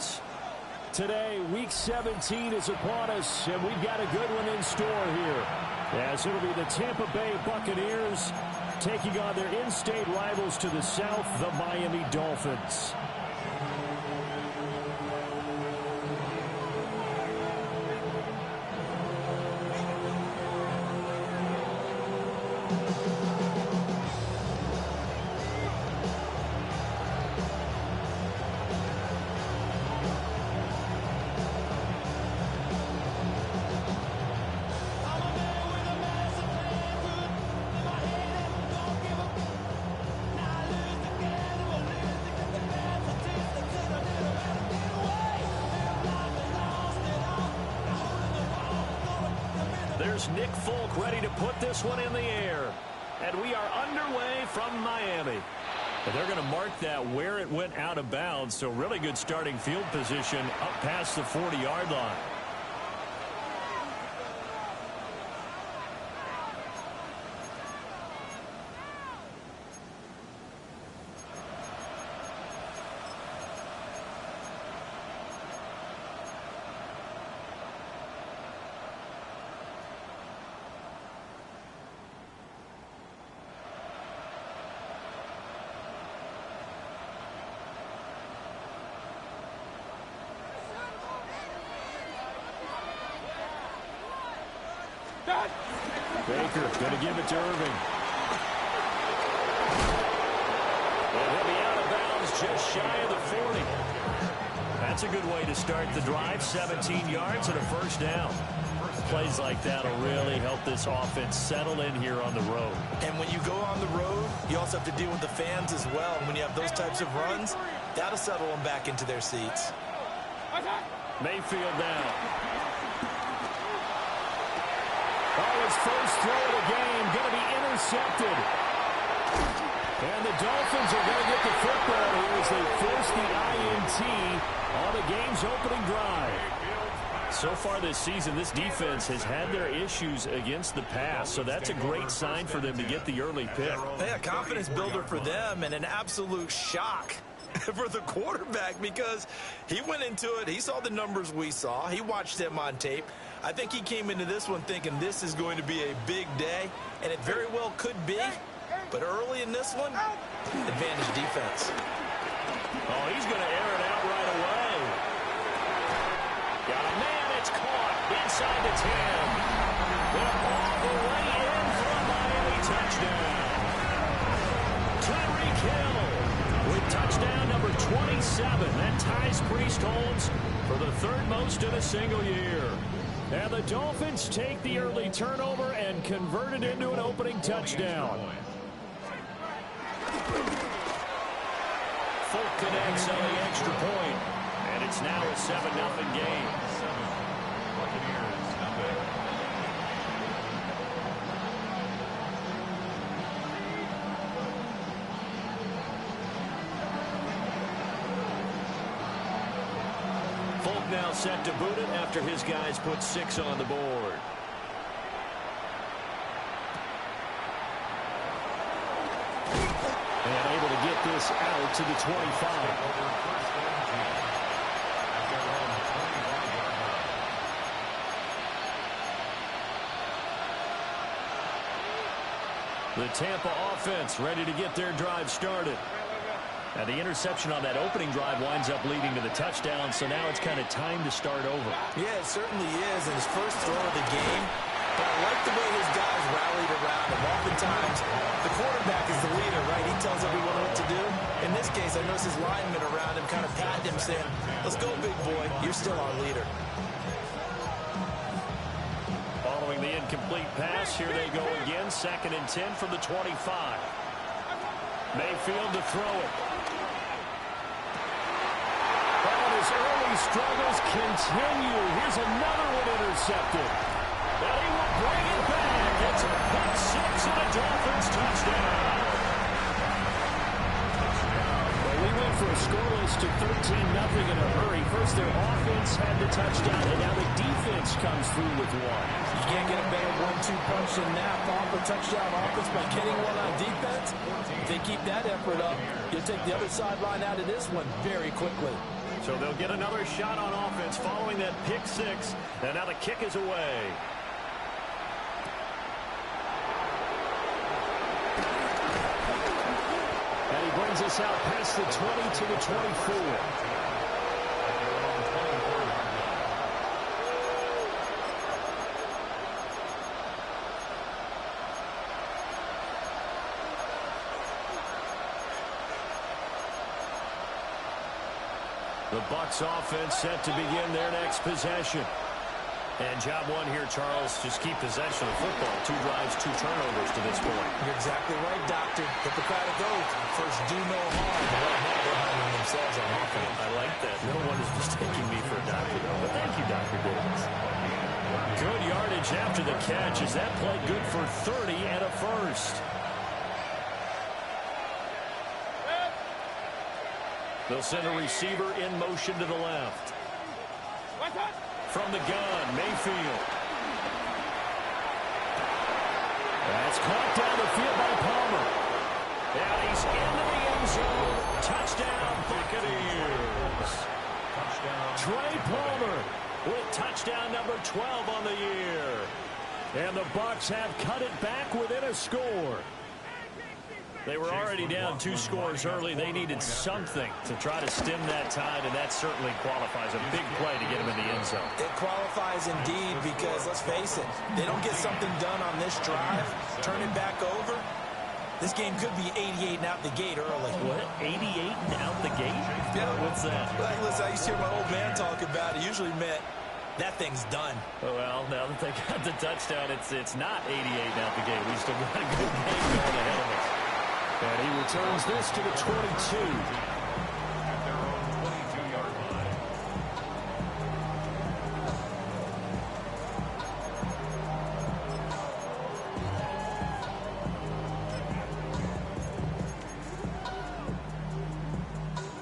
Dolphins. Today, Week 17 is upon us, and we've got a good one in store here. As it'll be the Tampa Bay Buccaneers taking on their in-state rivals to the south, the Miami Dolphins. There's Nick Folk ready to put this one in the air. And we are underway from Miami. And they're going to mark that where it went out of bounds. So really good starting field position up past the 40-yard line. Baker going to give it to Irving. And he'll be out of bounds just shy of the 40. That's a good way to start the drive. 17 yards and a first down. Plays like that will really help this offense settle in here on the road. And when you go on the road, you also have to deal with the fans as well. And when you have those types of runs, that'll settle them back into their seats. Mayfield down. Oh, his first throw of the game going to be intercepted. And the Dolphins are going to get the football here as they force the INT on the game's opening drive. So far this season, this defense has had their issues against the pass, so that's a great sign for them to get the early pick. Yeah, confidence builder for them and an absolute shock for the quarterback because he went into it. He saw the numbers we saw. He watched them on tape. I think he came into this one thinking this is going to be a big day, and it very well could be. But early in this one, advantage defense. Oh, he's going to air it out right away. Got a man, it's caught inside the 10. They're all the way in for a Miami touchdown. Tyreek Hill with touchdown number 27. That ties Priest Holmes for the third most in a single year. And the Dolphins take the early turnover and convert it into an opening touchdown. Folk connects on the extra point, and it's now a 7-0 game. Folk now set to boot it after his guys put 6 on the board. And able to get this out to the 25. The Tampa offense ready to get their drive started. And the interception on that opening drive winds up leading to the touchdown, so now it's kind of time to start over. Yeah, it certainly is, and his first throw of the game. But I like the way his guys rallied around him. Oftentimes, the quarterback is the leader, right? He tells everyone what to do. In this case, I noticed his linemen around him kind of patting him, saying, let's go, big boy. You're still our leader. Following the incomplete pass, here they go again. 2nd and 10 from the 25. Mayfield to throw it. And his early struggles continue. Here's another one intercepted. And he will bring it back. It's a pick 6 and a Dolphins touchdown. Well, we went for a scoreless to 13-0 in a hurry. First, their offense had the touchdown, and now the defense comes through with one. You can't get a better 1-2 punch than that. Off a touchdown offense by getting one on defense. If they keep that effort up, you'll take the other sideline out of this one very quickly. So they'll get another shot on offense following that pick six. And now the kick is away. And he brings us out past the 20 to the 24. The Bucs offense set to begin their next possession. And job one here, Charles, just keep possession of the football. 2 drives, 2 turnovers to this point. You're exactly right, Doctor. Hippocratic oath. First, do no harm. Right now, they're harming themselves on offense. I like that. No one is mistaking me for a doctor, though. But thank you, Dr. Davis. Good yardage after the catch. Is that play good for 30 and a first? They'll send a receiver in motion to the left. From the gun, Mayfield. That's caught down the field by Palmer. And he's into the end zone. Touchdown, Buccaneers. Trey Palmer with touchdown number 12 on the year. And the Bucs have cut it back within a score. They were already down 2 scores early. They needed something to try to stem that tide, and that certainly qualifies. A big play to get them in the end zone. It qualifies indeed because, let's face it, they don't get something done on this drive, turn it back over, this game could be 88 and out the gate early. What? 88 and out the gate? Yeah. What's that? Listen, I used to hear my old man talk about it. Usually meant that thing's done. Well, now that they got the touchdown, it's not 88 and out the gate. We still got a good game going ahead of us. And he returns this to the 22. At their own 22-yard line.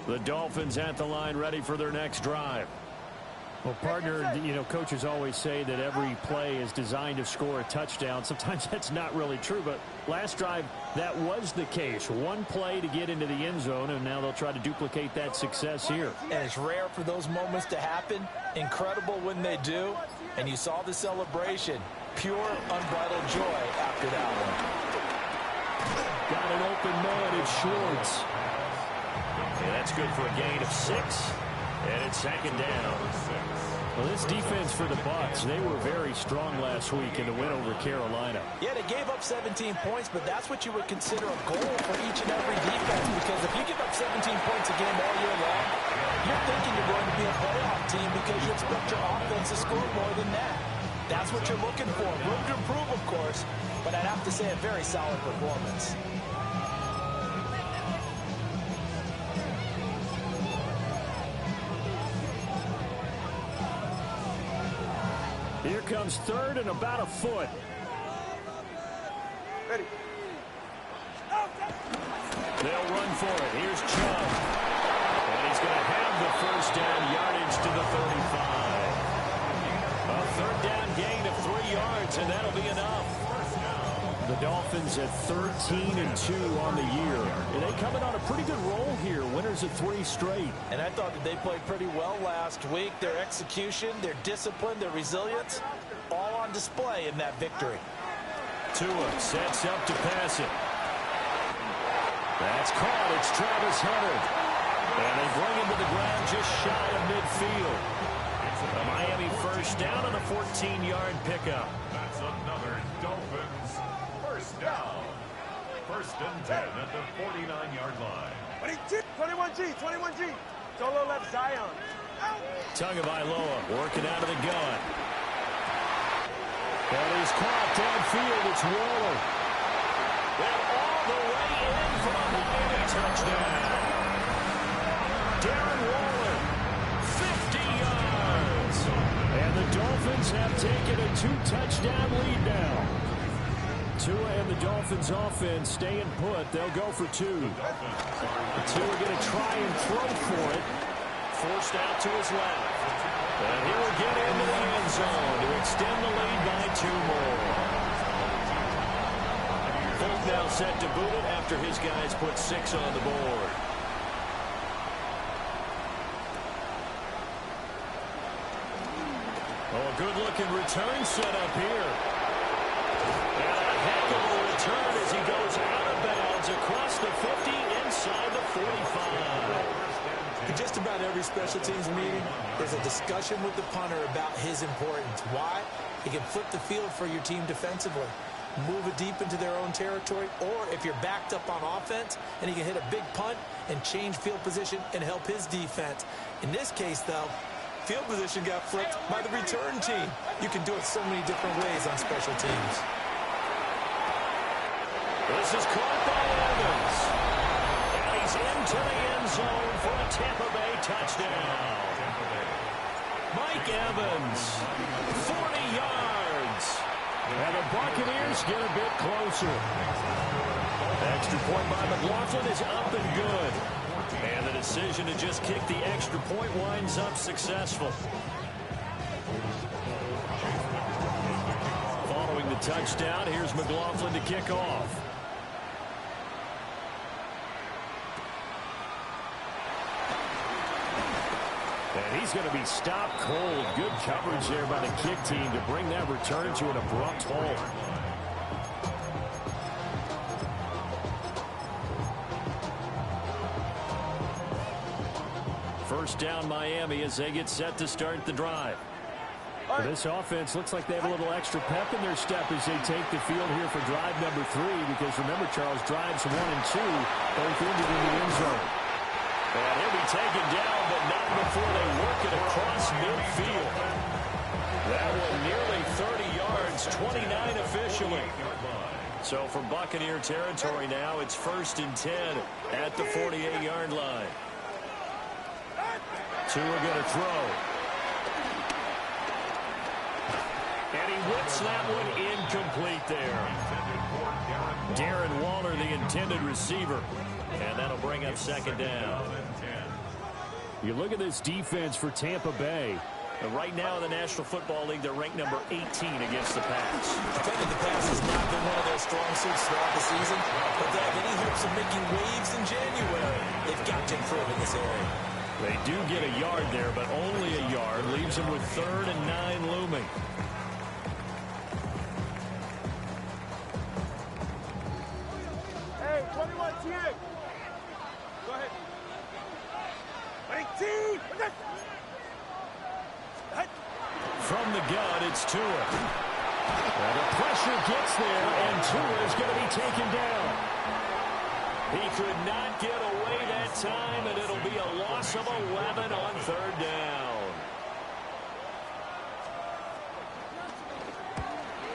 The Dolphins at the line, ready for their next drive. Well, partner, you know, coaches always say that every play is designed to score a touchdown. Sometimes that's not really true, but last drive, that was the case. One play to get into the end zone, and now they'll try to duplicate that success here. And it's rare for those moments to happen. Incredible when they do. And you saw the celebration. Pure, unbridled joy after that one. Got an open man. It's Schwartz. Yeah, that's good for a gain of 6. And it's second down. Well, this defense for the Bucs, they were very strong last week in the win over Carolina. Yeah, they gave up 17 points, but that's what you would consider a goal for each and every defense, because if you give up 17 points a game all year long, you're thinking you're going to be a playoff team because you expect your offense to score more than that. That's what you're looking for. Room to improve, of course, but I'd have to say a very solid performance. Here comes third and about a foot. Ready. They'll run for it. Here's Chubb. And he's going to have the first down, yardage to the 35. A third down gain of 3 yards, and that'll be enough. The Dolphins at 13-2 on the year. And they coming on a pretty good roll here. Winners of 3 straight. And I thought that they played pretty well last week. Their execution, their discipline, their resilience, all on display in that victory. Tua sets up to pass it. That's caught. It's Travis Hunter. And they bring him to the ground just shy of midfield. A Miami first down on a 14-yard pickup. That's another Dolphins first down. First and 10 at the 49-yard line. 21G, 21G. Solo left Zion. Tagovailoa working out of the gun. And he's caught downfield. It's Waller. And all the way in for a Miami touchdown. Darren Waller, 50 yards. And the Dolphins have taken a 2-touchdown lead now. Tua and the Dolphins offense staying put. They'll go for 2. Tua going to try and throw for it. Forced out to his left. And he will get into the end zone to extend the lead by 2 more. Folk now set to boot it after his guys put 6 on the board. Oh, a good-looking return set up here. And a heck of a return as he goes out of bounds across the 50 inside the 45. In just about every special teams meeting, there's a discussion with the punter about his importance. Why? He can flip the field for your team defensively, move it deep into their own territory, or if you're backed up on offense, and he can hit a big punt and change field position and help his defense. In this case, though, field position got flipped by the return team. You can do it so many different ways on special teams. This is caught by Evans. And he's into the end zone for a Tampa Bay touchdown. Mike Evans, 40 yards. And the Buccaneers get a bit closer. Extra point by McLaughlin is up and good. And the decision to just kick the extra point winds up successful. Following the touchdown, here's McLaughlin to kick off. And he's going to be stopped cold. Good coverage there by the kick team to bring that return to an abrupt halt. First down Miami as they get set to start the drive. Well, this offense looks like they have a little extra pep in their step as they take the field here for drive number 3, because remember, Charles, drives 1 and 2 both ended in the end zone. And he'll be taken down, but not before they work it across midfield. That one nearly 30 yards, 29 officially. So for Buccaneer territory now, it's 1st and 10 at the 48-yard line. Tua going to throw. And he whips that one incomplete there. Darren Waller, the intended receiver. And that'll bring up 2nd down. You look at this defense for Tampa Bay. Right now in the National Football League, they're ranked number 18 against the pass. Defending the pass has not been one of their strong suits throughout the season, but they have any hopes of making waves in January. They've got to improve in this area. They do get a yard there, but only a yard. Leaves them with 3rd and 9 looming. Hey, 21 TX. Go ahead. 18. From the gun, it's Tua. Well, the pressure gets there, and Tua is going to be taken down. He could not get away that time, and it'll be a loss of 11 on 3rd down.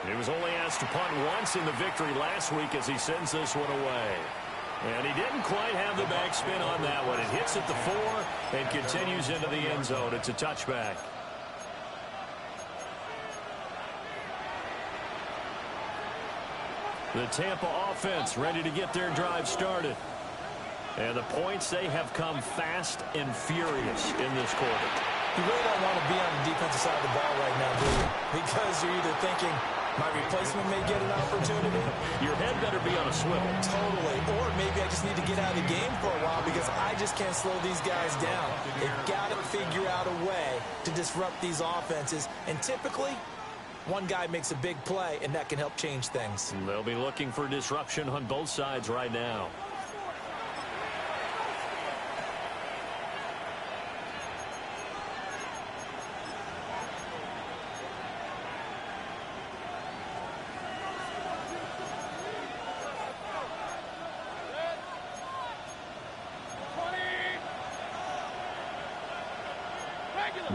He was only asked to punt once in the victory last week as he sends this one away. And he didn't quite have the backspin on that one. It hits at the 4 and continues into the end zone. It's a touchback. The Tampa offense ready to get their drive started. And the points, they have come fast and furious in this quarter. You really don't want to be on the defensive side of the ball right now, do you? Because you're either thinking, my replacement may get an opportunity. Your head better be on a swivel. Totally. Or maybe I just need to get out of the game for a while because I just can't slow these guys down. They've got to figure out a way to disrupt these offenses. And typically, one guy makes a big play, and that can help change things. They'll be looking for disruption on both sides right now.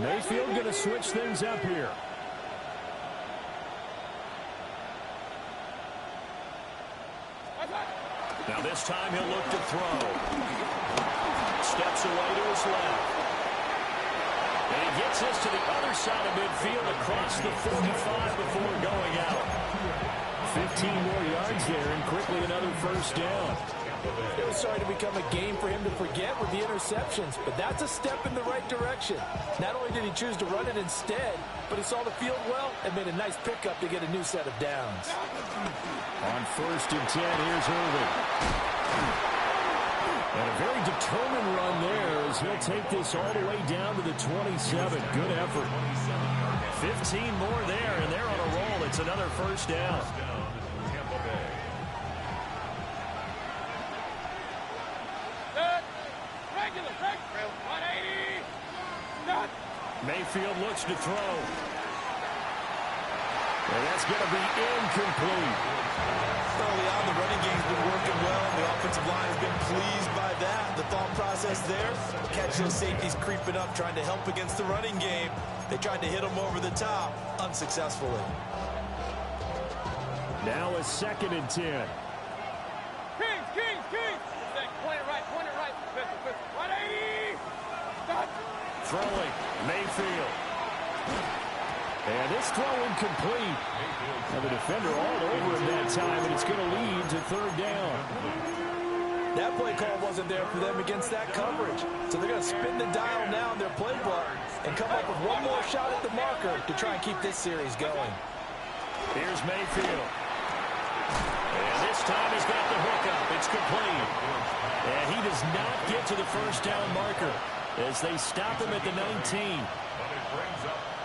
Mayfield going to switch things up here. Now this time he'll look to throw. Steps away to his left. And he gets this to the other side of midfield across the 45 before going out. 15 more yards there and quickly another 1st down. It was starting to become a game for him to forget with the interceptions, but that's a step in the right direction. Not only did he choose to run it instead, but he saw the field well and made a nice pickup to get a new set of downs. On 1st and 10, here's Irvin. And a very determined run there as he'll take this all the way down to the 27. Good effort. 15 more there, and they're on a roll. It's another first down. Mayfield looks to throw. And that's going to be incomplete. Early on, the running game's been working well. The offensive line has been pleased by that. The thought process there, catch those safeties creeping up, trying to help against the running game. They tried to hit them over the top, unsuccessfully. Now a 2nd and 10. Kings. Point it right. 180. Stop. Throwing, Mayfield. And this throw incomplete. And the defender all over him that time, and it's going to lead to 3rd down. That play call wasn't there for them against that coverage. So they're going to spin the dial now in their playbook and come up with one more shot at the marker to try and keep this series going. Here's Mayfield. And this time he's got the hookup. It's complete. And he does not get to the first down marker as they stop him at the 19.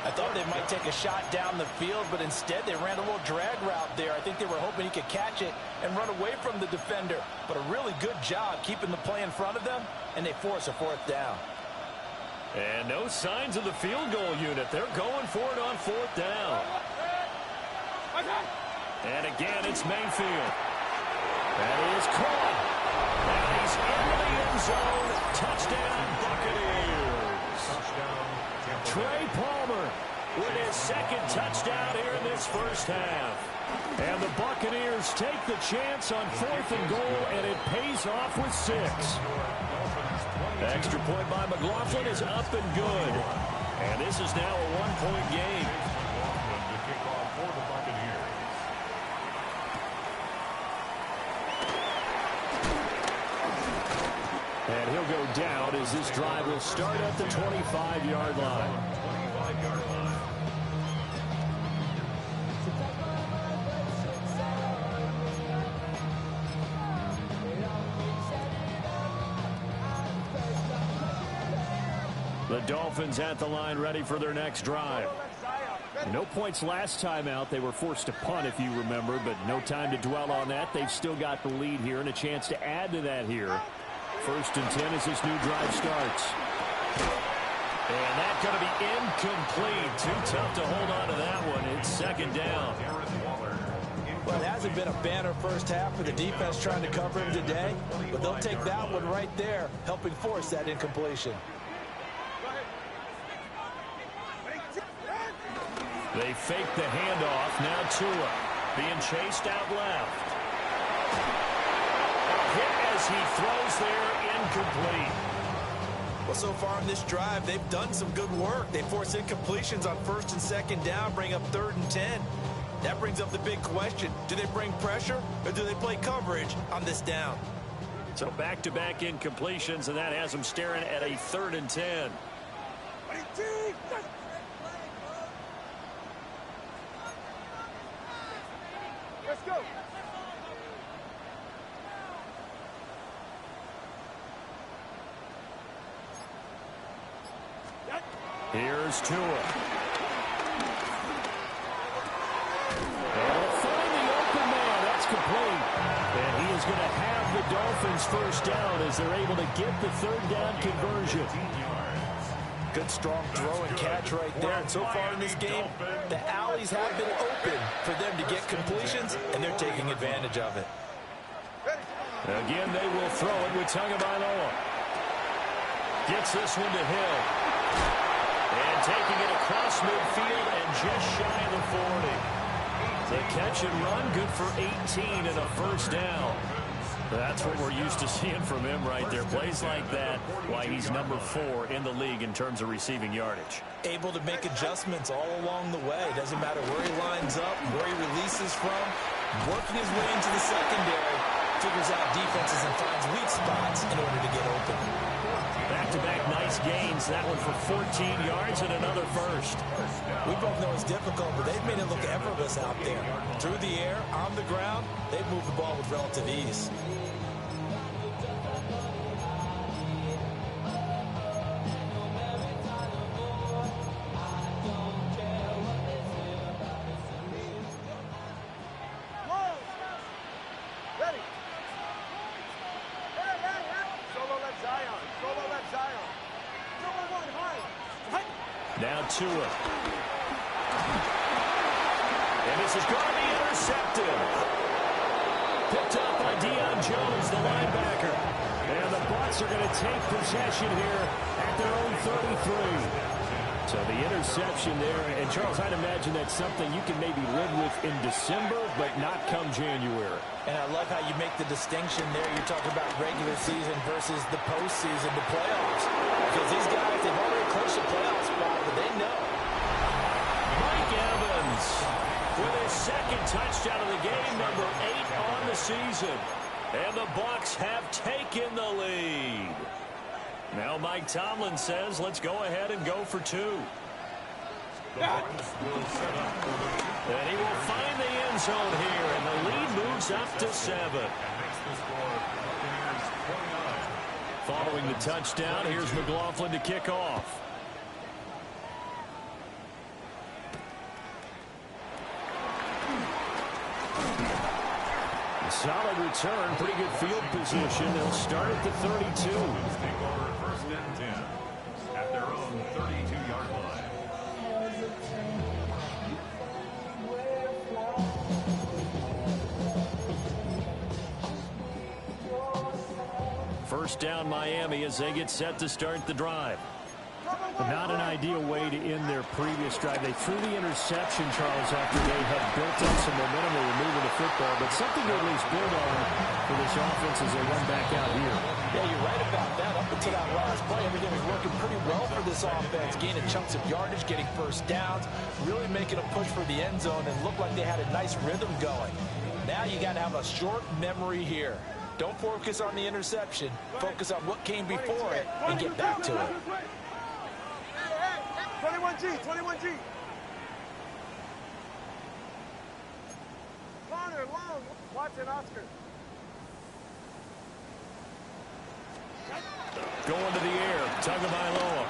I thought they might take a shot down the field, but instead they ran a little drag route there. I think they were hoping he could catch it and run away from the defender. But a really good job keeping the play in front of them, and they force a 4th down. And no signs of the field goal unit. They're going for it on 4th down. And again, it's Mayfield. And he is caught. And he's into the end zone. Touchdown, Buccaneers. Trey Palmer with his 2nd touchdown here in this first half. And the Buccaneers take the chance on 4th and goal, and it pays off with 6. Extra point by McLaughlin is up and good. And this is now a 1-point game. And he'll go down as this drive will start at the 25-yard line. The Dolphins at the line ready for their next drive. No points last time out. They were forced to punt, if you remember, but no time to dwell on that. They've still got the lead here and a chance to add to that here. 1st and 10 as this new drive starts. And that's going to be incomplete. Too tough to hold on to that one. It's 2nd down. Well, it hasn't been a banner first half for the defense trying to cover him today, but they'll take that one right there, helping force that incompletion. They fake the handoff. Now Tua being chased out left. Hit as he throws there, incomplete. Well, so far in this drive, they've done some good work. They force incompletions on 1st and 2nd down, bring up 3rd and 10. That brings up the big question. Do they bring pressure or do they play coverage on this down? So back-to-back incompletions, and that has them staring at a 3rd and 10. Let's go. Here's Tua. They'll find the open man. That's complete. And he is going to have the Dolphins first down as they're able to get the 3rd down conversion. Good, strong throw and catch right there. And so far in this game, the alleys have been open for them to get completions, and they're taking advantage of it. Again, they will throw it with Tagovailoa. Gets this one to Hill. And taking it across midfield and just shy of the 40. The catch and run, good for 18 and a first down. That's what we're used to seeing from him right there. Plays like that, why he's number 4 in the league in terms of receiving yardage. Able to make adjustments all along the way. Doesn't matter where he lines up, where he releases from. Working his way into the secondary. Figures out defenses and finds weak spots in order to get open. Back-to-back nice gains. That one for 14 yards and another first. We both know it's difficult, but they've made it look effortless out there. Through the air, on the ground, they've moved the ball with relative ease. Now Tua. And this is going to be intercepted. Picked up by Deion Jones, the linebacker. And the Bucs are going to take possession here at their own 33. So the interception there. And, Charles, I'd imagine that's something you can maybe live with in December, but not come January. And I love how you make the distinction there. You're talking about regular season versus the postseason, the playoffs. Because these guys, they've already clinched a playoff spot, but they know. Mike Evans with his second touchdown of the game, number 8 on the season. And the Bucs have taken the lead. Now Mike Tomlin says, let's go ahead and go for 2. And he will find the end zone here, and the lead moves up to 7. Following the touchdown, here's McLaughlin to kick off. A solid return, pretty good field position. They'll start at the 32. Take over 1st and 10 at their own 32-yard line. First down Miami as they get set to start the drive. Not an ideal way to end their previous drive. They threw the interception, Charles, after they had built up some momentum. They were moving the football, but something to at least build on for this offense as they run back out here. Yeah, you're right about that. Up until that last play, everything was working pretty well for this offense. Gaining chunks of yardage, getting first downs, really making a push for the end zone, and looked like they had a nice rhythm going. Now you got to have a short memory here. Don't focus on the interception. Focus on what came before it and get back to it. 21G, 21G. Corner, long. Watson, Oscar. Going to the air, Tagovailoa.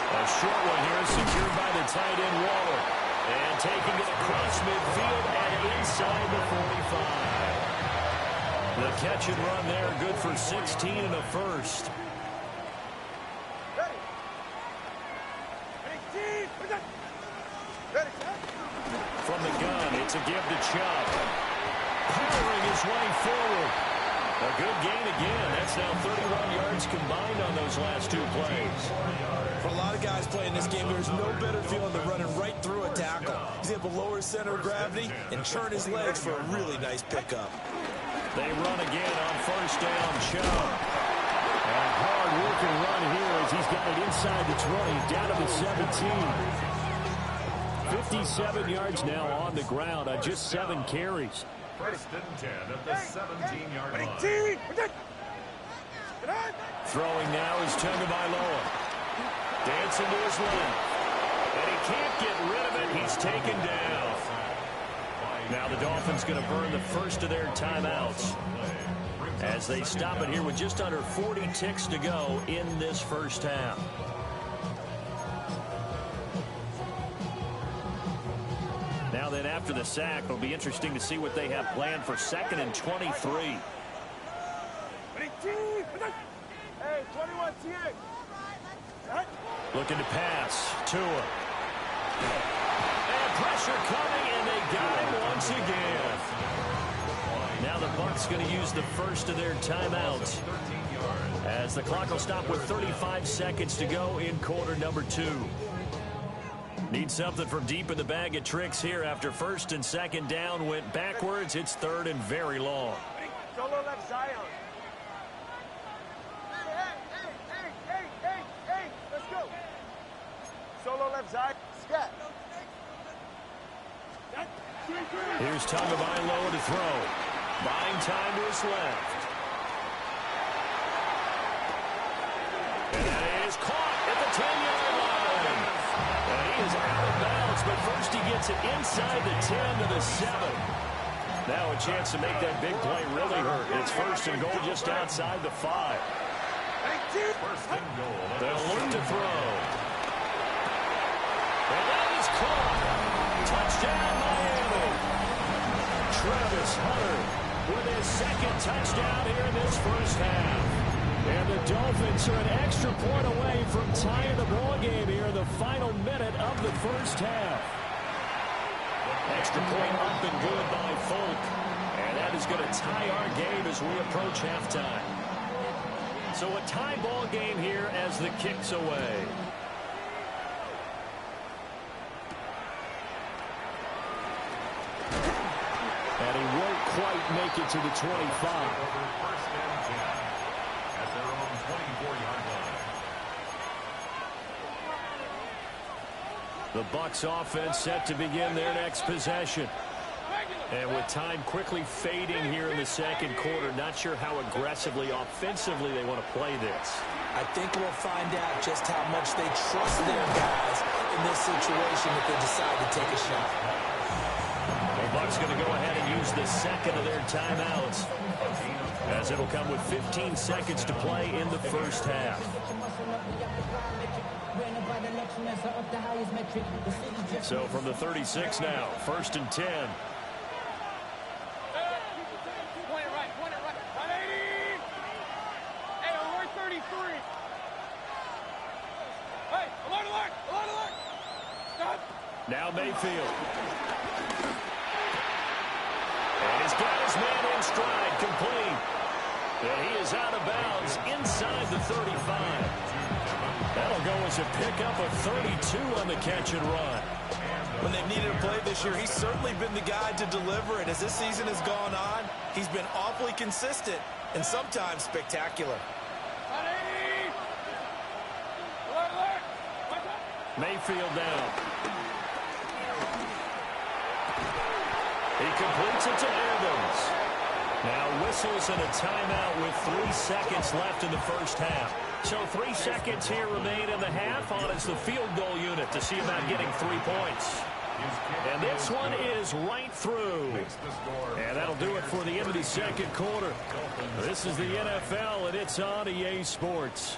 A short one here, secured by the tight end Waller. And taking it across midfield and inside the 45. The catch and run there, good for 16 and a first. From the gun, it's a give to Chubb. Powering his way forward. A good gain again. That's now 31 yards combined on those last 2 plays. For a lot of guys playing this game, there's no better feeling than running right through a tackle. He's able to lower his center of gravity and turn his legs for a really nice pickup. They run again on first down, Chubb. A hard-working run here as he's got it inside the 20, down to the 17. 57 yards now on the ground on just 7 carries. 1st and 10 at the 17-yard line. Throwing now is Tagovailoa. Dancing to his left. And he can't get rid of it. He's taken down. Now the Dolphins going to burn the first of their timeouts as they stop it here with just under 40 ticks to go in this first half. Now then, after the sack, it'll be interesting to see what they have planned for 2nd and 23. Hey, 21 TA. Looking to pass. Tua. And pressure coming, and they got him once again. Now the Bucs going to use the first of their timeouts as the clock will stop with 35 seconds to go in quarter number 2. Need something from deep in the bag of tricks here after 1st and 2nd down went backwards. It's 3rd and very long. Solo left Zion. Hey, let's go. Solo left Zion. Scat. Here's Tagovailoa to throw. Buying time to his left. And that is caught at the 10-yard line. And he is out of bounds, but first he gets it inside the 10 to the 7. Now a chance to make that big play really hurt. It's 1st and goal just outside the 5. 1st and goal. They'll look to throw. And that is caught. Touchdown, Miami. Travis Hunter with his 2nd touchdown here in this first half. And the Dolphins are an extra point away from tying the ball game here in the first half. Extra point up and good by Folk. And that is going to tie our game as we approach halftime. So a tie ball game here as the kick's away. And he won't quite make it to the 25. First and 10 at their own 24-yard line. The Bucs offense set to begin their next possession. And with time quickly fading here in the second quarter, not sure how aggressively, offensively they want to play this. I think we'll find out just how much they trust their guys in this situation if they decide to take a shot. The Bucs going to go ahead and use the second of their timeouts, as it'll come with 15 seconds to play in the first half. So from the 36 now, first and 10. Now Mayfield. And he's got his man in stride, complete. And he is out of bounds inside the 35. That'll go as a pickup of 32 on the catch and run. When they've needed a play this year, he's certainly been the guy to deliver. And as this season has gone on, he's been awfully consistent and sometimes spectacular. Mayfield down. He completes it to Evans. Now whistles and a timeout with 3 seconds left in the first half. So 3 seconds here remain in the half on as the field goal unit to see about getting 3 points. And this one is right through. And that'll do it for the end of the second quarter. This is the NFL, and it's on EA Sports.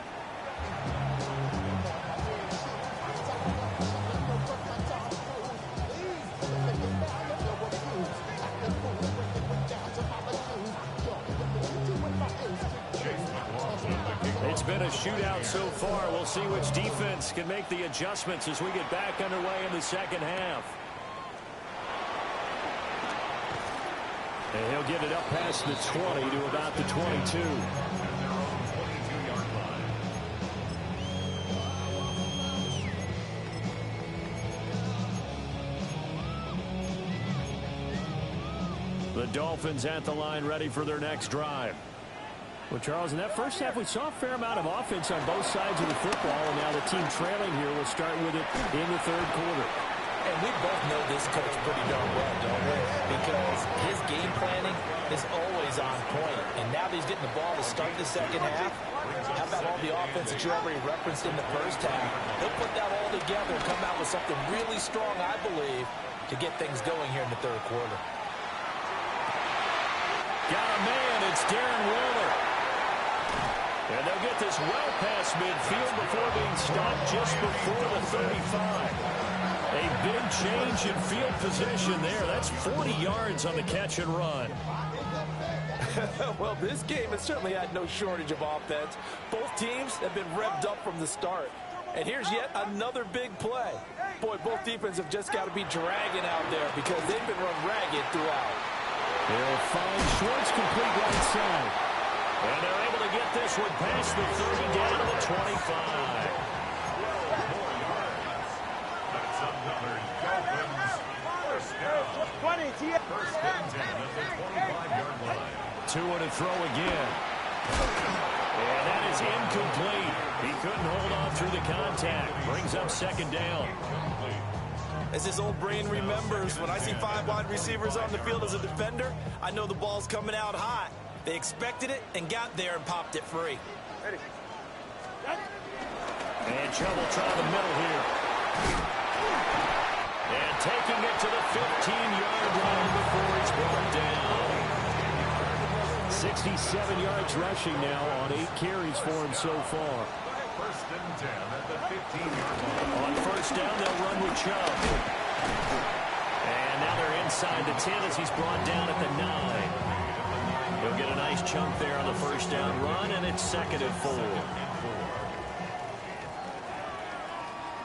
It's been a shootout so far. We'll see which defense can make the adjustments as we get back underway in the second half. And he'll get it up past the 20 to about the 22. The Dolphins at the line, ready for their next drive. Well, Charles, in that first half, we saw a fair amount of offense on both sides of the football, and now the team trailing here will start with it in the third quarter. And we both know this coach pretty darn well, don't we? Because his game planning is always on point. And now that he's getting the ball to start the second half, how about all the offense that you already referenced in the first half? He'll put that all together and come out with something really strong, I believe, to get things going here in the third quarter. Got a man, it's Darren Waller. And they'll get this well past midfield before being stopped just before the 35. A big change in field position there. That's 40 yards on the catch and run. Well, this game has certainly had no shortage of offense. Both teams have been revved up from the start. And here's yet another big play. Boy, both defenses have just got to be dragging out there because they've been run ragged throughout. They'll find Schwartz complete right side. And they're able to get this one past the 30 down to the 25. That's another Dolphins first down. 20, First and 10 at the 25-yard line. Two on to throw again. And that is incomplete. He couldn't hold on through the contact. Brings up second down. As his old brain remembers, when I see 5 wide receivers on the field as a defender, I know the ball's coming out hot. They expected it and got there and popped it free. And trouble trying the middle here. And taking it to the 15-yard line before he's brought down. 67 yards rushing now on 8 carries for him so far. First and 10 at the 15-yard line. On first down, they'll run with Chubb. And now they're inside the 10 as he's brought down at the 9. He'll get a nice chunk there on the first down run, and it's second and 4.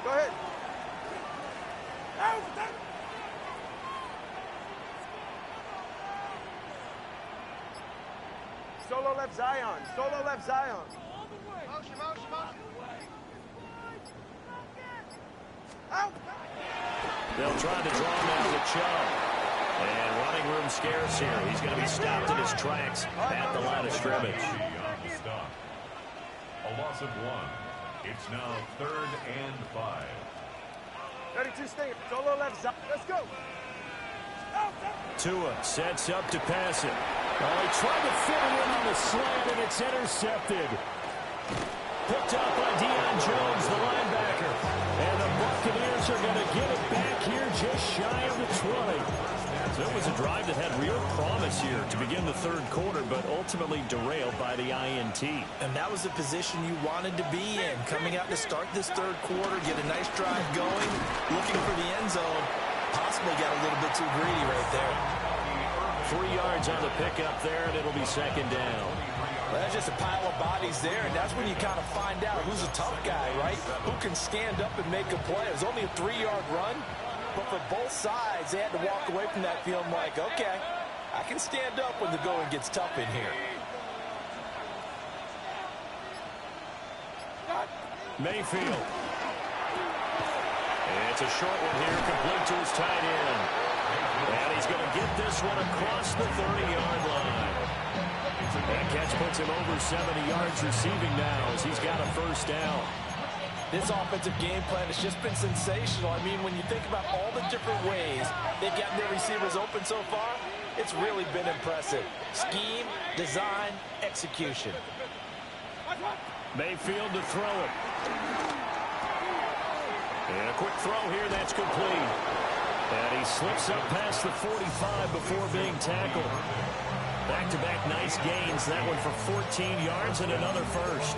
Go ahead. Solo left Zion. Solo left Zion. Motion, motion, motion. Out. They'll try to draw him out with Chubb. And running room scarce here. He's going to be stopped in his tracks at the line of scrimmage. A loss of 1. It's now 3rd and 5. 32 Stinger. Solo left Zion. Let's go. Tua sets up to pass it. Oh, he tried to fit it in on the slant, and it's intercepted. Picked up by Deion Jones, the linebacker. And the Buccaneers are going to get it back here just shy of the 20. So it was a drive that had real promise here to begin the third quarter, but ultimately derailed by the INT. And that was the position you wanted to be in. Coming out to start this third quarter, get a nice drive going, looking for the end zone. Possibly got a little bit too greedy right there. 3 yards on the pickup there, and it'll be second down. Well, that's just a pile of bodies there, and that's when you kind of find out who's a tough guy, right? Who can stand up and make a play. It was only a 3-yard run, but for both sides, they had to walk away from that feeling like, okay, I can stand up when the going gets tough in here. Mayfield. It's a short one here, complete to his tight end. And he's going to get this one across the 30-yard line. That catch puts him over 70 yards receiving now as he's got a first down. This offensive game plan has just been sensational. I mean, when you think about all the different ways they've gotten their receivers open so far, it's really been impressive. Scheme, design, execution. Mayfield to throw it. And a quick throw here, that's complete. And he slips up past the 45 before being tackled. Back-to-back nice gains. That one for 14 yards and another first.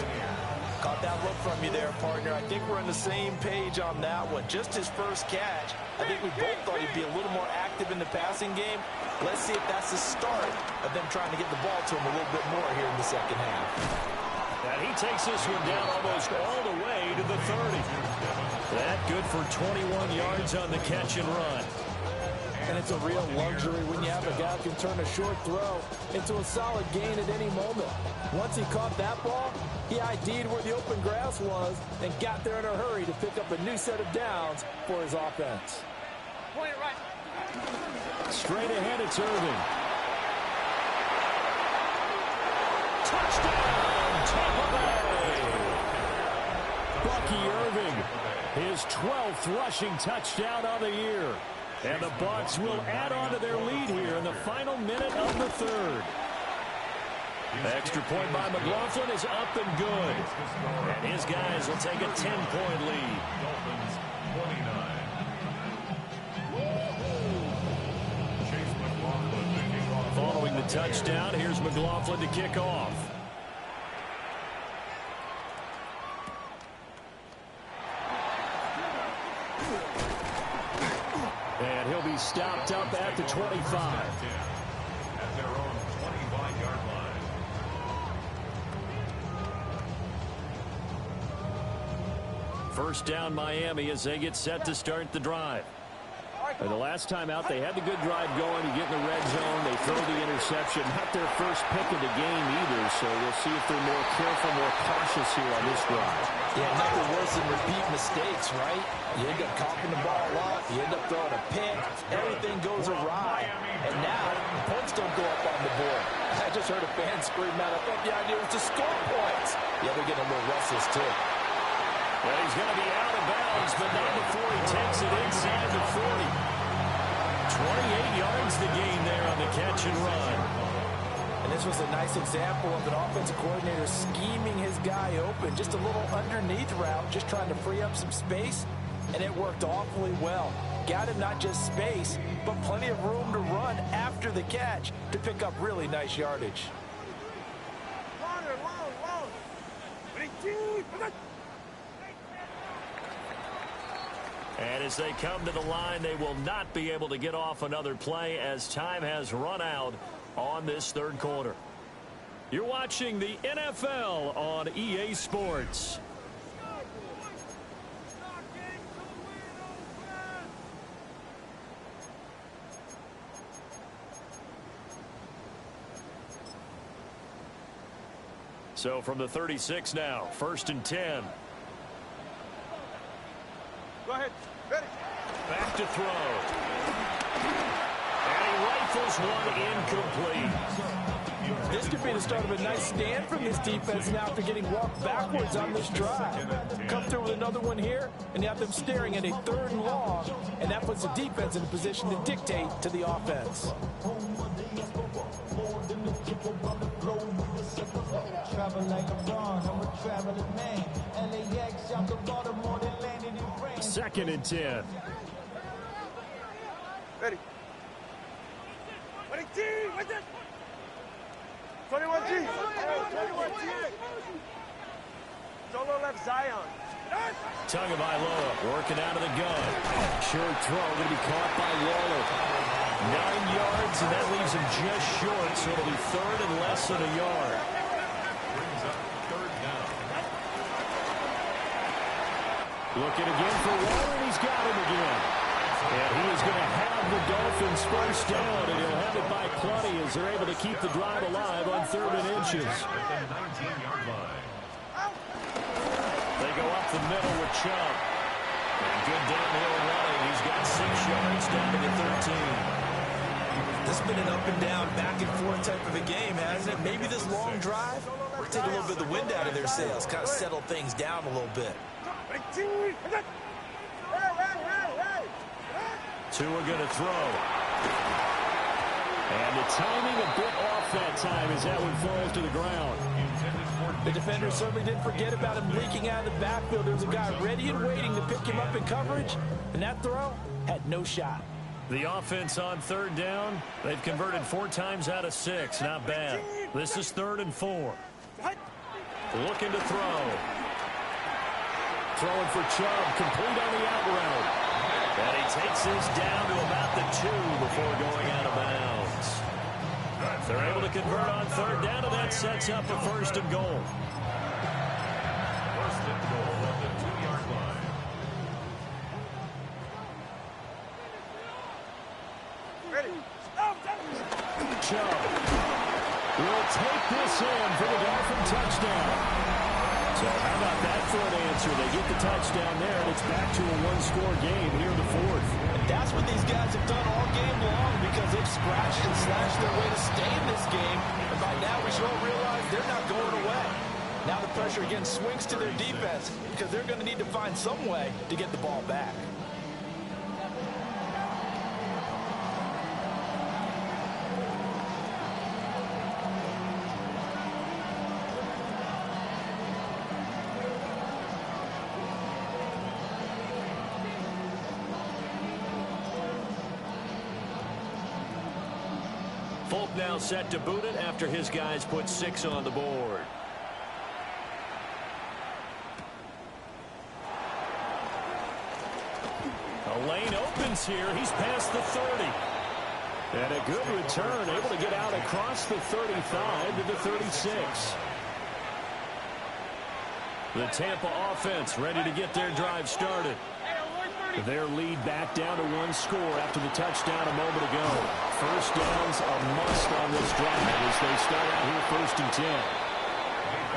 Caught that look from you there, partner. I think we're on the same page on that one. Just his first catch. I think we both thought he'd be a little more active in the passing game. Let's see if that's the start of them trying to get the ball to him a little bit more here in the second half. And he takes this one down almost all the way to the 30. That good for 21 yards on the catch and run. And it's a real luxury when you have a guy who can turn a short throw into a solid gain at any moment. Once he caught that ball, he ID'd where the open grass was and got there in a hurry to pick up a new set of downs for his offense. Point it right. Straight ahead, it's Irving. Touchdown, Tampa Bay! Bucky Irving, his 12th rushing touchdown of the year. And the Bucs will add on to their lead here in the final minute of the third. The extra point by McLaughlin is up and good. And his guys will take a 10-point lead. Dolphins 29. Chase McLaughlin to kick off. Following the touchdown, here's McLaughlin to kick off. And he'll be stopped up at the 25. At their own 25-yard line. First down Miami as they get set to start the drive. The last time out, they had the good drive going. You get in the red zone, they throw the interception. Not their first pick of the game either, so we'll see if they're more careful, more cautious here on this drive. Yeah, nothing worse than repeat mistakes, right? You end up coughing the ball up, you end up throwing a pick, everything goes awry. And now, points don't go up on the board. I just heard a fan scream out, I thought the idea was to score points. Yeah, they're getting a little restless, too. Well, he's going to be out of bounds, but not before he takes it inside the 40. 28 yards the gain there on the catch and run. And this was a nice example of an offensive coordinator scheming his guy open. Just a little underneath route, just trying to free up some space, and it worked awfully well. Got him not just space, but plenty of room to run after the catch to pick up really nice yardage. Long. And as they come to the line, they will not be able to get off another play as time has run out on this third quarter. You're watching the NFL on EA Sports. So from the 36 now, 1st and 10. Go ahead. Ready. Back to throw. And he rifles one incomplete. This could be the start of a nice stand from this defense now after getting walked backwards on this drive. Come through with another one here, and you have them staring at a 3rd and long, and that puts the defense in a position to dictate to the offense. Second and 10. Ready. 21G. 21G. Solo left Zion. Tagovailoa working out of the gun. Short throw going to be caught by Waller. 9 yards, and that leaves him just short, so it'll be 3rd and less than a yard. Brings up 3rd down. Looking again for Waller, and he's got him again. And he is going to have the Dolphins first down, and he'll have it by plenty as they're able to keep the drive alive on 3rd and inches. At the 19-yard line. They go up the middle with Chubb. And good downhill running. He's got 6 yards down to the 13. This has been an up and down, back and forth type of a game, hasn't it? Maybe this long drive will take a little bit of the wind out of their sails, kind of settle things down a little bit. Tua going to throw. And the timing a bit off that time as that one falls to the ground. The defender certainly didn't forget about him leaking out of the backfield. There was a guy ready and waiting to pick him up in coverage, and that throw had no shot. The offense on 3rd down. They've converted 4 times out of 6. Not bad. This is 3rd and 4. Looking to throw. Throwing for Chubb. Complete on the out route. And he takes this down to about the 2 before going out of bounds. They're able to convert on 3rd down, and that sets up a 1st and goal. 1st and goal at the 2-yard line. Ready. Chubb will take this in for the Dolphin touchdown. So how about that for an answer? They get the touchdown there, and it's back to a 1-score game here in the 4th. And that's what these guys have done all game long because they've scratched and slashed their way to stay in this game. And by now we should all realize they're not going away. Now the pressure again swings to their defense because they're going to need to find some way to get the ball back. Folk now set to boot it after his guys put 6 on the board. A lane opens here. He's past the 30. And a good return, able to get out across the 35 to the 36. The Tampa offense ready to get their drive started. Their lead back down to 1 score after the touchdown a moment ago. First down's a must on this drive as they start out here 1st and 10.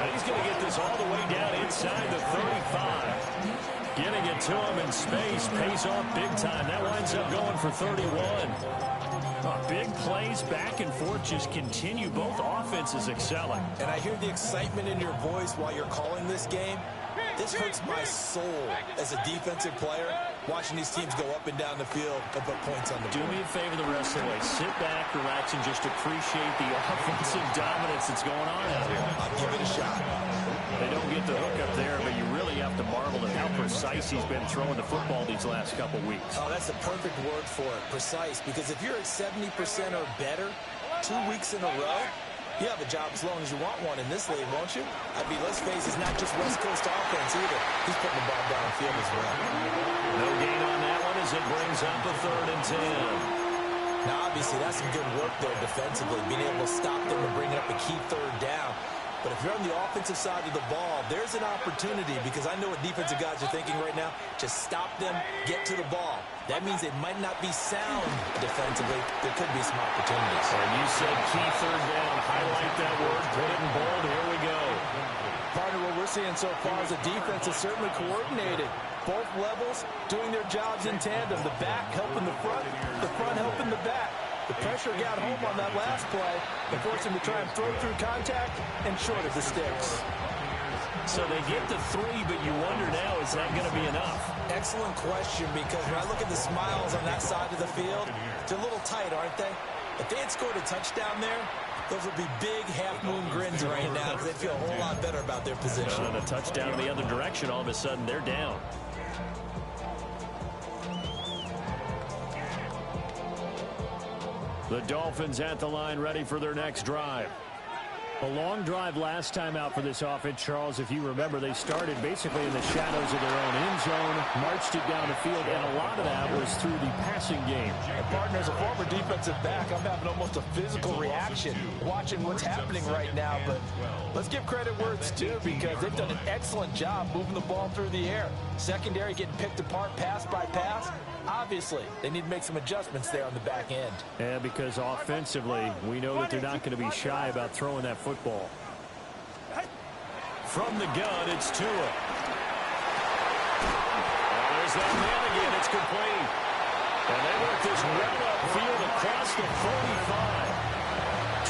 And he's going to get this all the way down inside the 35. Getting it to him in space pays off big time. That winds up going for 31. Big plays back and forth just continue. Both offenses excelling. And I hear the excitement in your voice while you're calling this game. This hurts my soul as a defensive player, watching these teams go up and down the field and put points on the board. Do me a favor the rest of the way. Sit back, relax, and just appreciate the offensive dominance that's going on out here. I'll give it a shot. They don't get the hook up there, but you really have to marvel at how precise he's been throwing the football these last couple weeks. Oh, that's the perfect word for it, precise, because if you're at 70% or better 2 weeks in a row, you have a job as long as you want one in this league, won't you? I mean, let's face it, it's not just West Coast offense either. He's putting the ball downfield as well. No gain on that one as it brings up a 3rd and 10. Now, obviously, that's some good work there defensively, being able to stop them and bring up a key 3rd down. But if you're on the offensive side of the ball, there's an opportunity, because I know what defensive guys are thinking right now. Just stop them, get to the ball. That means they might not be sound defensively. There could be some opportunities. And you said key third down. Highlight that word. Put it in bold. Here we go. Partner, what we're seeing so far is the defense is certainly coordinated. Both levels doing their jobs in tandem. The back helping the front helping the back. The pressure got home on that last play and forced him to try and throw through contact and short of the sticks. So they get to 3, but you wonder now, is that going to be enough? Excellent question, because when I look at the smiles on that side of the field, they're a little tight, aren't they? If they had scored a touchdown there, those would be big half-moon grins right now, because they feel a whole lot better about their position. And a touchdown in the other direction, all of a sudden they're down. The Dolphins at the line, ready for their next drive. A long drive last time out for this offense, Charles. If you remember, they started basically in the shadows of their own end zone, marched it down the field, and a lot of that was through the passing game. And partner, as a former defensive back, I'm having almost a physical reaction watching what's happening right now. But let's give credit where it's due, because they've done an excellent job moving the ball through the air. Secondary getting picked apart pass by pass. Obviously, they need to make some adjustments there on the back end. Yeah, because offensively, we know that they're not going to be shy about throwing that football. From the gun, it's Tua. There's that man again. It's complete. And they work this well upfield across the 45.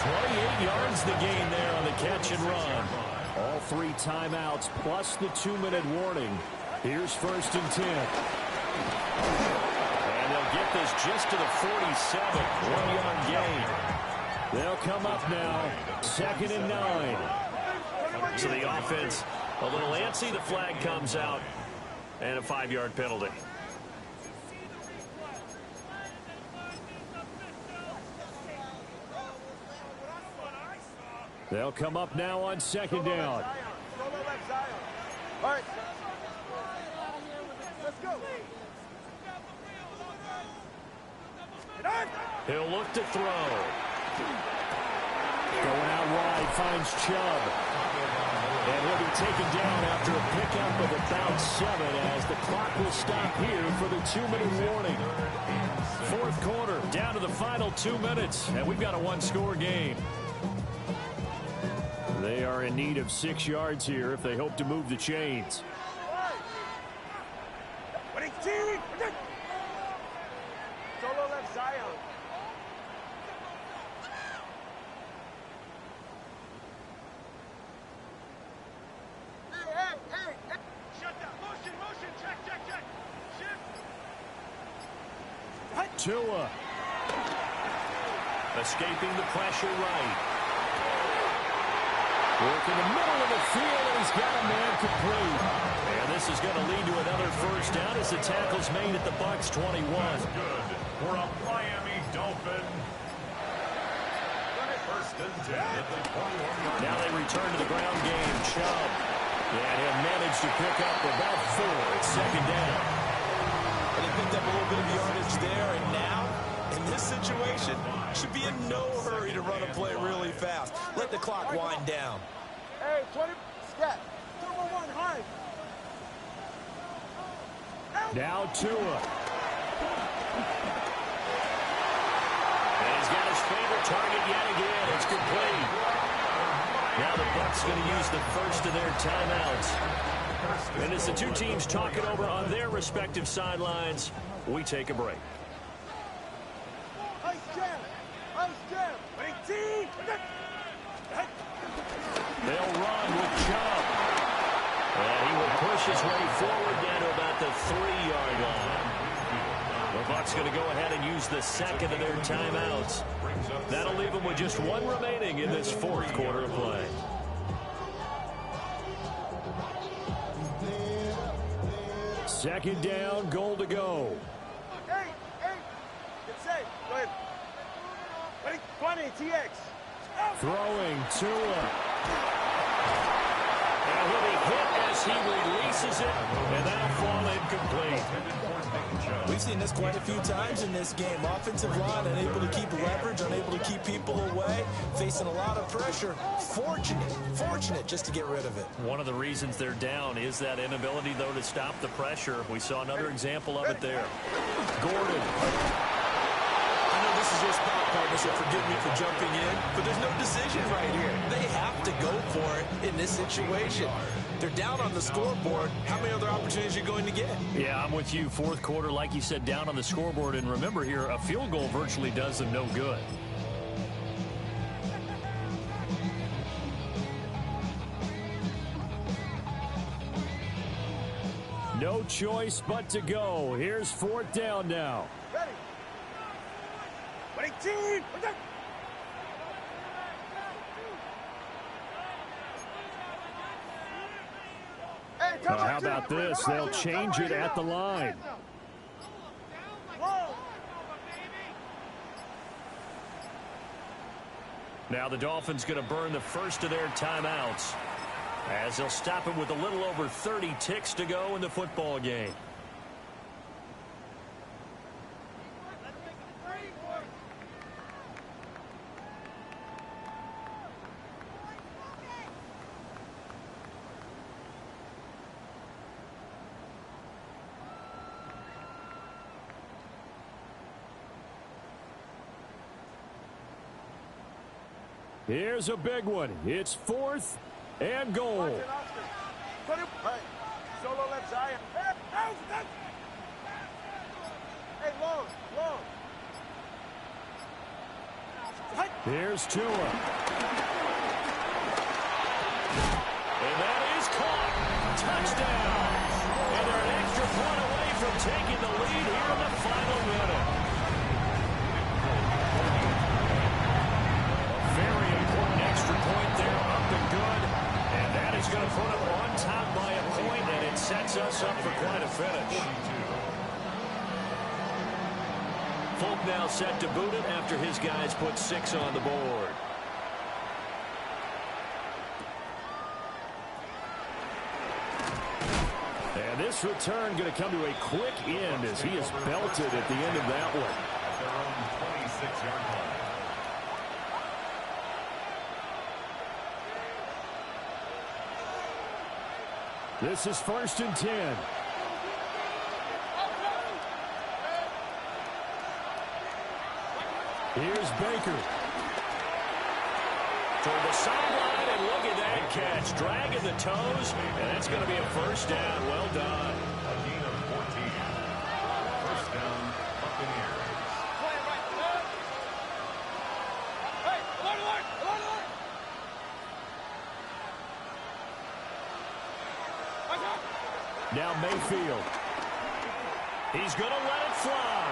28 yards the gain there on the catch and run. All 3 timeouts plus the 2-minute warning. Here's 1st and 10. And they'll get this just to the 47. 1-yard gain. They'll come up now. 2nd and 9. So the offense a little antsy. The flag comes out. And a 5-yard penalty. They'll come up now on 2nd down. All right. Let's go. He'll look to throw. Going out wide, finds Chubb. And he'll be taken down after a pickup of about 7 as the clock will stop here for the 2-minute warning. 4th quarter, down to the final 2 minutes, and we've got a 1-score game. They are in need of 6 yards here if they hope to move the chains. Solo left Zion. Hey. Shut down. Motion. Check. Shift. Tua. Escaping the pressure right. Work in the middle of the field, and he's got a man complete. And this is going to lead to another 1st down as the tackle's made at the Bucs 21. Good for a Miami Dolphin. 1st and 10 at the 21. Now they return to the ground game. Chubb. And he'll manage to pick up about 4 at 2nd down. And he picked up a little bit of yardage there, and now, in this situation, should be in no hurry to run a play really fast. Let the clock wind down. Hey, 20. Scat. 1 high. Now Tua. And he's got his favorite target yet again. It's complete. Now the Bucs going to use the 1st of their timeouts. And as the 2 teams talk it over on their respective sidelines, we take a break. Ice jam. They'll run with Chubb. And he will push his way forward down to about the 3-yard line. The Bucs going to go ahead and use the 2nd of their timeouts. That'll leave them with just 1 remaining in this 4th quarter of play. Second down, goal to go. Hey. Get safe. Go ahead. Ready? 20, TX. Throwing Tua. And he'll be hit as he releases it, and that'll fall incomplete. We've seen this quite a few times in this game. Offensive line unable to keep leverage, unable to keep people away, facing a lot of pressure. Fortunate just to get rid of it. One of the reasons they're down is that inability, though, to stop the pressure. We saw another example of it there. Gordon. I know this is your spot, partner, so forgive me for jumping in, but there's no decision right here. They have to go for it in this situation. They're down on the scoreboard. How many other opportunities are you going to get? Yeah, I'm with you. Fourth quarter, like you said, down on the scoreboard. And remember here, a field goal virtually does them no good. No choice but to go. Here's fourth down now. Ready. Ready, team. Well, how about this? They'll change it at the line. Now the Dolphins going to burn the first of their timeouts, as they'll stop it with a little over 30 ticks to go in the football game. Here's a big one. It's fourth and goal. Solo left side. Hey, long. Here's Tua. And that is caught. Touchdown. And they're an extra point away from taking the lead here in the final minute. Very important extra point there, up and good. And that is going to put them on top by a point, and it sets us up for quite a finish. Folk now set to boot it after his guys put 6 on the board. And this return going to come to a quick end as he is belted at the end of that one. At their own 26-yard line. This is 1st and 10. Here's Baker. Toward the sideline, and look at that catch. Dragging the toes, and that's going to be a first down. Well done. A gain of 14. First down, Buccaneers. Hey, alert! Now Mayfield. He's going to let it fly.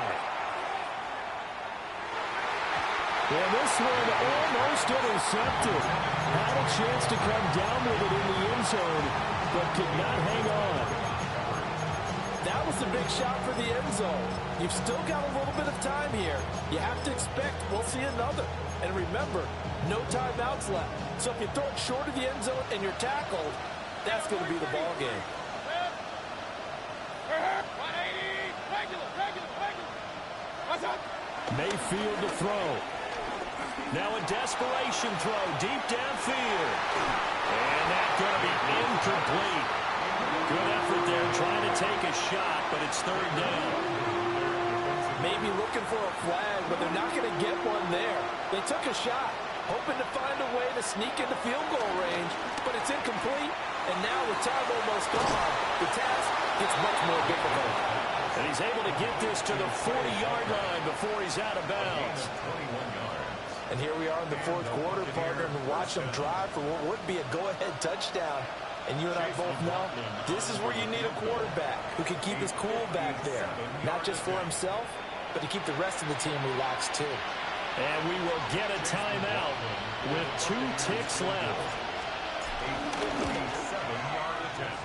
And this one almost intercepted. Had a chance to come down with it in the end zone, but could not hang on. That was the big shot for the end zone. You've still got a little bit of time here. You have to expect we'll see another. And remember, no timeouts left. So if you throw it short of the end zone and you're tackled, that's going to be the ball game. 180, regular. What's up? Mayfield to throw. Now a desperation throw deep downfield. And that's going to be incomplete. Good effort there trying to take a shot, but it's third down. Maybe looking for a flag, but they're not going to get one there. They took a shot, hoping to find a way to sneak into field goal range, but it's incomplete. And now with time almost gone, the task gets much more difficult. And he's able to get this to the 40-yard line before he's out of bounds. 21 yards. And here we are in the fourth quarter, partner, and watch them drive for what would be a go-ahead touchdown. And you and I both know this is where you need a quarterback who can keep his cool back there, not just for himself, but to keep the rest of the team relaxed too. And we will get a timeout with 2 ticks left. A 57-yard attempt.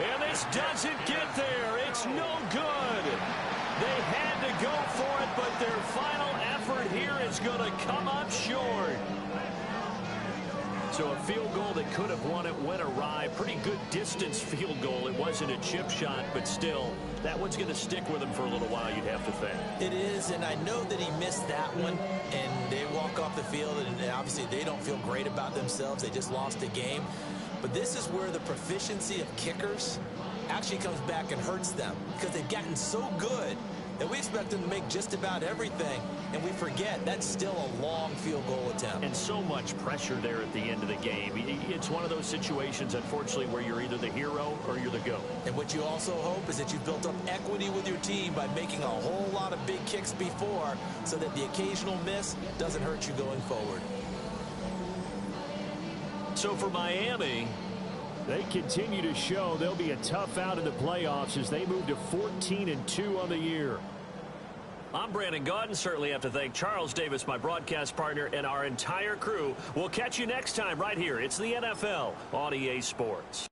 And this doesn't get there. It's no good. They had to go for it, but their final effort here is going to come up short. So a field goal that could have won it went awry. Pretty good distance field goal. It wasn't a chip shot, but still, that one's going to stick with him for a little while, you'd have to think. It is, and I know that he missed that one, and they walk off the field, and obviously they don't feel great about themselves. They just lost a game. But this is where the proficiency of kickers actually comes back and hurts them, because they've gotten so good that we expect them to make just about everything, and we forget that's still a long field goal attempt. And so much pressure there at the end of the game. It's one of those situations, unfortunately, where you're either the hero or you're the GOAT. And what you also hope is that you've built up equity with your team by making a whole lot of big kicks before, so that the occasional miss doesn't hurt you going forward. So for Miami, they continue to show they'll be a tough out in the playoffs as they move to 14-2 on the year. I'm Brandon Gaudin. Certainly have to thank Charles Davis, my broadcast partner, and our entire crew. We'll catch you next time right here. It's the NFL on EA Sports.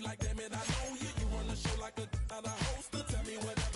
Like, damn it, I know you. You run the show like a host. Tell me what